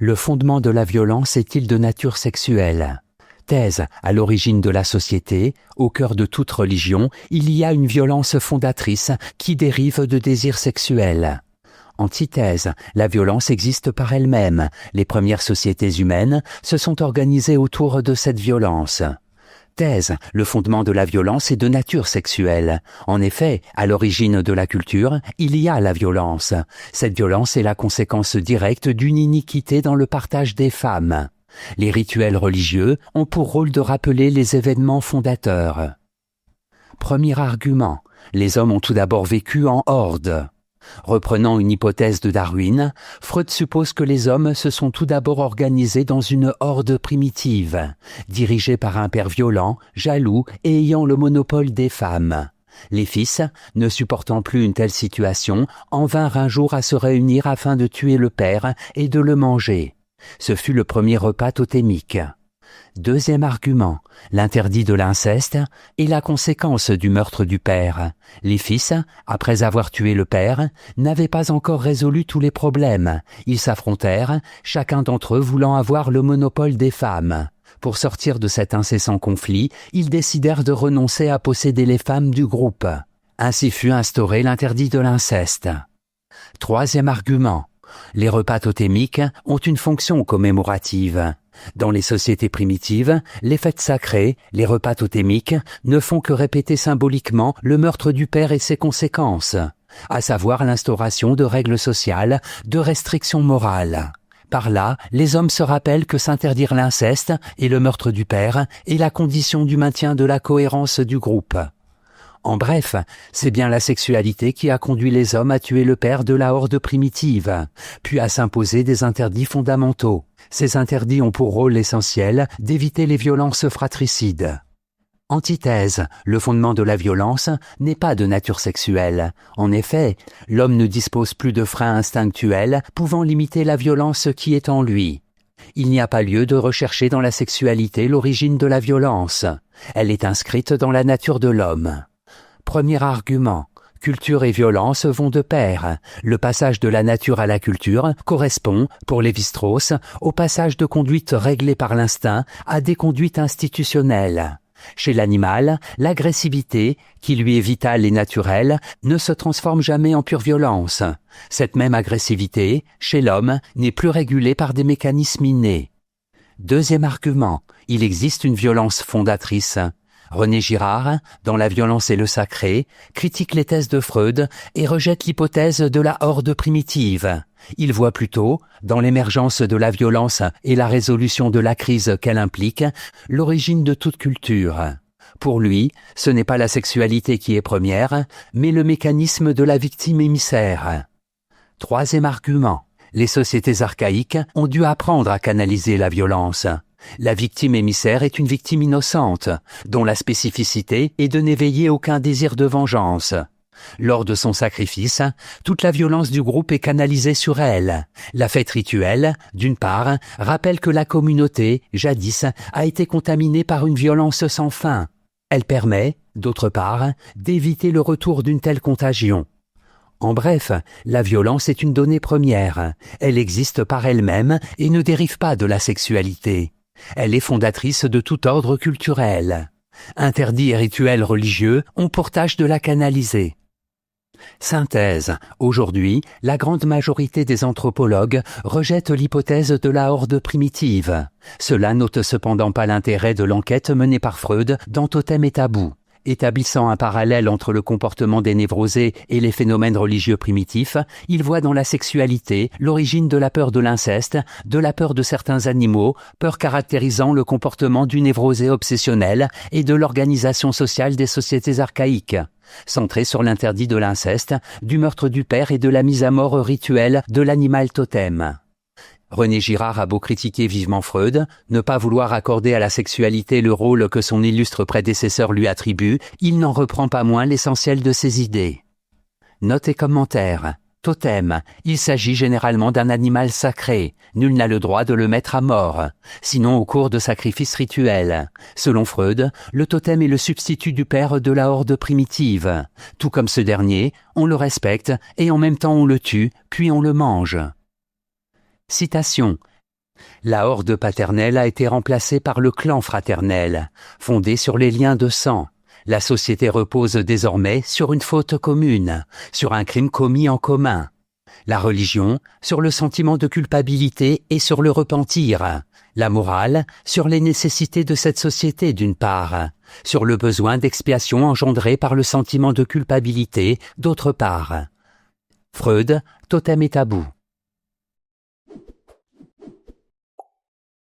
Le fondement de la violence est-il de nature sexuelle? Thèse, à l'origine de la société, au cœur de toute religion, il y a une violence fondatrice qui dérive de désirs sexuels. Antithèse, la violence existe par elle-même. Les premières sociétés humaines se sont organisées autour de cette violence. Thèse, le fondement de la violence est de nature sexuelle. En effet, à l'origine de la culture, il y a la violence. Cette violence est la conséquence directe d'une iniquité dans le partage des femmes. Les rituels religieux ont pour rôle de rappeler les événements fondateurs. Premier argument, les hommes ont tout d'abord vécu en horde. Reprenant une hypothèse de Darwin, Freud suppose que les hommes se sont tout d'abord organisés dans une horde primitive, dirigée par un père violent, jaloux et ayant le monopole des femmes. Les fils, ne supportant plus une telle situation, en vinrent un jour à se réunir afin de tuer le père et de le manger. Ce fut le premier repas totémique. Deuxième argument, l'interdit de l'inceste est la conséquence du meurtre du père. Les fils, après avoir tué le père, n'avaient pas encore résolu tous les problèmes. Ils s'affrontèrent, chacun d'entre eux voulant avoir le monopole des femmes. Pour sortir de cet incessant conflit, ils décidèrent de renoncer à posséder les femmes du groupe. Ainsi fut instauré l'interdit de l'inceste. Troisième argument, les repas totémiques ont une fonction commémorative. Dans les sociétés primitives, les fêtes sacrées, les repas totémiques, ne font que répéter symboliquement le meurtre du père et ses conséquences, à savoir l'instauration de règles sociales, de restrictions morales. Par là, les hommes se rappellent que s'interdire l'inceste et le meurtre du père est la condition du maintien de la cohérence du groupe. En bref, c'est bien la sexualité qui a conduit les hommes à tuer le père de la horde primitive, puis à s'imposer des interdits fondamentaux. Ces interdits ont pour rôle essentiel d'éviter les violences fratricides. Antithèse, le fondement de la violence n'est pas de nature sexuelle. En effet, l'homme ne dispose plus de freins instinctuels pouvant limiter la violence qui est en lui. Il n'y a pas lieu de rechercher dans la sexualité l'origine de la violence. Elle est inscrite dans la nature de l'homme. Premier argument, culture et violence vont de pair. Le passage de la nature à la culture correspond, pour Lévi-Strauss, au passage de conduites réglées par l'instinct à des conduites institutionnelles. Chez l'animal, l'agressivité, qui lui est vitale et naturelle, ne se transforme jamais en pure violence. Cette même agressivité, chez l'homme, n'est plus régulée par des mécanismes innés. Deuxième argument, il existe une violence fondatrice. René Girard, dans La violence et le sacré, critique les thèses de Freud et rejette l'hypothèse de la horde primitive. Il voit plutôt, dans l'émergence de la violence et la résolution de la crise qu'elle implique, l'origine de toute culture. Pour lui, ce n'est pas la sexualité qui est première, mais le mécanisme de la victime émissaire. Troisième argument, les sociétés archaïques ont dû apprendre à canaliser la violence. La victime émissaire est une victime innocente, dont la spécificité est de n'éveiller aucun désir de vengeance. Lors de son sacrifice, toute la violence du groupe est canalisée sur elle. La fête rituelle, d'une part, rappelle que la communauté, jadis, a été contaminée par une violence sans fin. Elle permet, d'autre part, d'éviter le retour d'une telle contagion. En bref, la violence est une donnée première. Elle existe par elle-même et ne dérive pas de la sexualité. Elle est fondatrice de tout ordre culturel. Interdits et rituels religieux ont pour tâche de la canaliser. Synthèse. Aujourd'hui, la grande majorité des anthropologues rejettent l'hypothèse de la horde primitive. Cela n'ôte cependant pas l'intérêt de l'enquête menée par Freud dans Totem et Tabou. Établissant un parallèle entre le comportement des névrosés et les phénomènes religieux primitifs, il voit dans la sexualité l'origine de la peur de l'inceste, de la peur de certains animaux, peur caractérisant le comportement du névrosé obsessionnel et de l'organisation sociale des sociétés archaïques, centrée sur l'interdit de l'inceste, du meurtre du père et de la mise à mort rituelle de l'animal totem. René Girard a beau critiquer vivement Freud, ne pas vouloir accorder à la sexualité le rôle que son illustre prédécesseur lui attribue, il n'en reprend pas moins l'essentiel de ses idées. Notes et commentaires. Totem. Il s'agit généralement d'un animal sacré. Nul n'a le droit de le mettre à mort, sinon au cours de sacrifices rituels. Selon Freud, le totem est le substitut du père de la horde primitive. Tout comme ce dernier, on le respecte et en même temps on le tue, puis on le mange. Citation. La horde paternelle a été remplacée par le clan fraternel, fondé sur les liens de sang. La société repose désormais sur une faute commune, sur un crime commis en commun. La religion, sur le sentiment de culpabilité et sur le repentir. La morale, sur les nécessités de cette société d'une part, sur le besoin d'expiation engendré par le sentiment de culpabilité d'autre part. Freud, Totem et tabou.